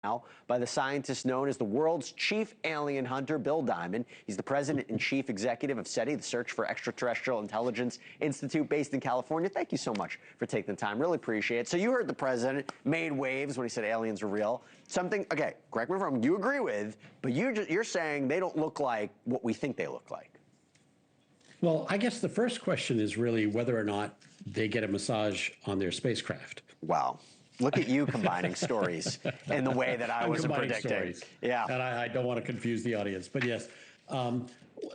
now by the scientist known as the world's chief alien hunter, Bill Diamond. He's the president and chief executive of SETI, the Search for Extraterrestrial Intelligence Institute based in California. Thank you so much for taking the time. Really appreciate it. So you heard the president made waves when he said aliens are real. Something, okay, correct me if I'm wrong, you agree with, but you're saying they don't look like what we think they look like. Well, I guess the first question is really whether or not they get a massage on their spacecraft. Wow. Look at you combining stories in the way that I wasn't predicting. Stories. Yeah. And I don't want to confuse the audience, but yes,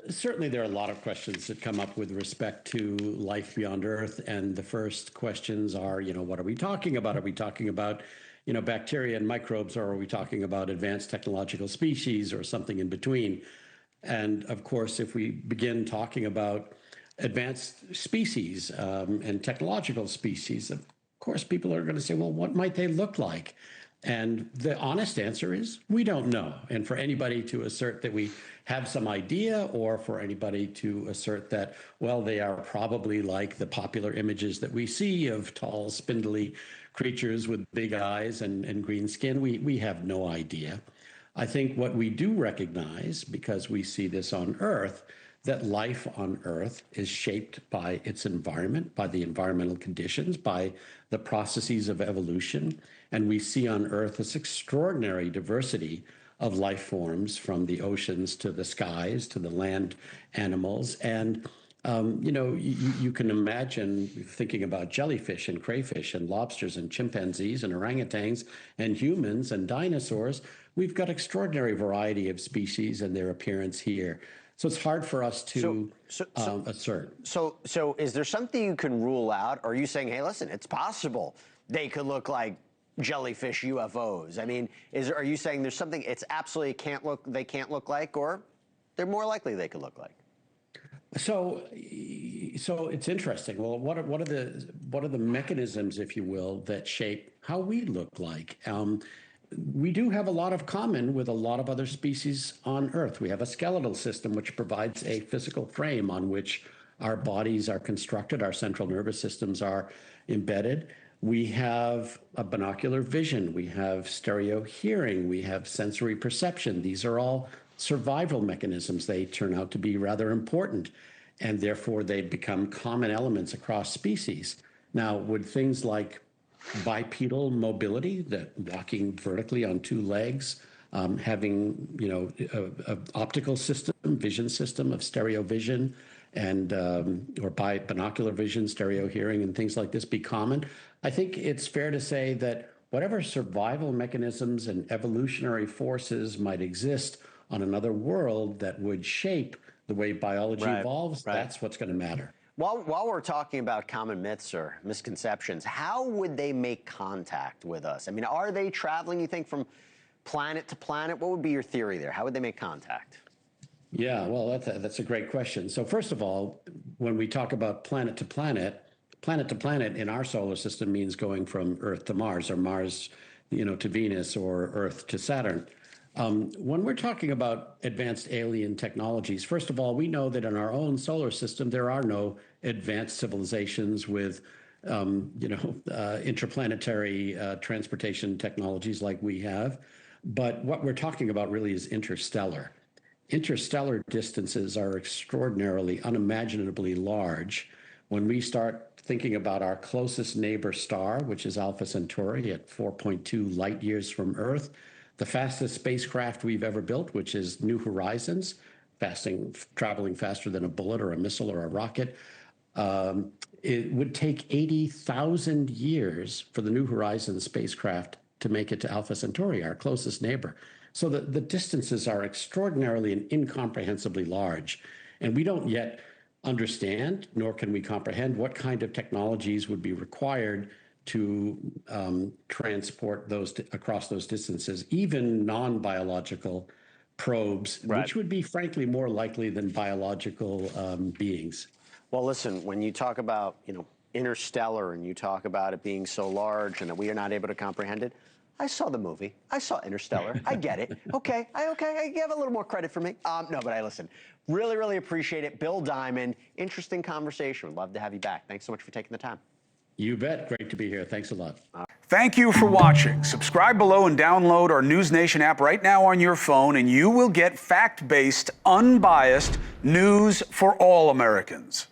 certainly there are a lot of questions that come up with respect to life beyond Earth. And the first questions are, what are we talking about? Are we talking about, bacteria and microbes, or are we talking about advanced technological species or something in between? And of course, if we begin talking about advanced species and technological species, of course, people are going to say, well, what might they look like? And the honest answer is, we don't know. And for anybody to assert that we have some idea, or for anybody to assert that, well, they are probably like the popular images that we see of tall, spindly creatures with big eyes and green skin, we have no idea. I think what we do recognize, because we see this on Earth, that life on Earth is shaped by its environment, by the environmental conditions, by the processes of evolution. And we see on Earth this extraordinary diversity of life forms, from the oceans to the skies to the land animals. And you can imagine thinking about jellyfish and crayfish and lobsters and chimpanzees and orangutans and humans and dinosaurs. We've got extraordinary variety of species and their appearance here. So it's hard for us to assert. So is there something you can rule out? Or are you saying, hey, listen, it's possible they could look like jellyfish UFOs? I mean, are you saying there's something it's absolutely they can't look like, or they're more likely they could look like? So it's interesting. Well, what are the mechanisms, if you will, that shape how we look like? We do have a lot of common with a lot of other species on Earth. We have a skeletal system which provides a physical frame on which our bodies are constructed, our central nervous systems are embedded. We have a binocular vision, we have stereo hearing, we have sensory perception. These are all survival mechanisms. They turn out to be rather important, and therefore they become common elements across species. Now, would things like bipedal mobility, that walking vertically on two legs, having an optical system, vision system of stereo vision, and or binocular vision, stereo hearing, and things like this be common? I think it's fair to say that whatever survival mechanisms and evolutionary forces might exist on another world that would shape the way biology evolves, that's what's going to matter. While we're talking about common myths or misconceptions, how would they make contact with us? I mean, are they traveling, you think, from planet to planet? What would be your theory there? How would they make contact? Yeah, well, that's a great question. So first of all, when we talk about planet to planet in our solar system means going from Earth to Mars, or Mars, to Venus, or Earth to Saturn. When we're talking about advanced alien technologies, first of all, we know that in our own solar system, there are no advanced civilizations with, interplanetary transportation technologies like we have. But what we're talking about really is interstellar. Interstellar distances are extraordinarily, unimaginably large. When we start thinking about our closest neighbor star, which is Alpha Centauri at 4.2 light years from Earth, the fastest spacecraft we've ever built, which is New Horizons, traveling faster than a bullet or a missile or a rocket. It would take 80,000 years for the New Horizons spacecraft to make it to Alpha Centauri, our closest neighbor. So the distances are extraordinarily and incomprehensibly large. And we don't yet understand, nor can we comprehend, what kind of technologies would be required to transport those across those distances, even non-biological probes, which would be, frankly, more likely than biological beings. Well, listen, when you talk about, Interstellar, and you talk about it being so large and that we are not able to comprehend it, I saw the movie. I saw Interstellar. I get it. Okay. I give a little more credit for me. No, but I listen. Really appreciate it. Bill Diamond, interesting conversation. Would love to have you back. Thanks so much for taking the time. You bet. Great to be here. Thanks a lot. Thank you for watching. Subscribe below and download our NewsNation app right now on your phone, and you will get fact-based, unbiased news for all Americans.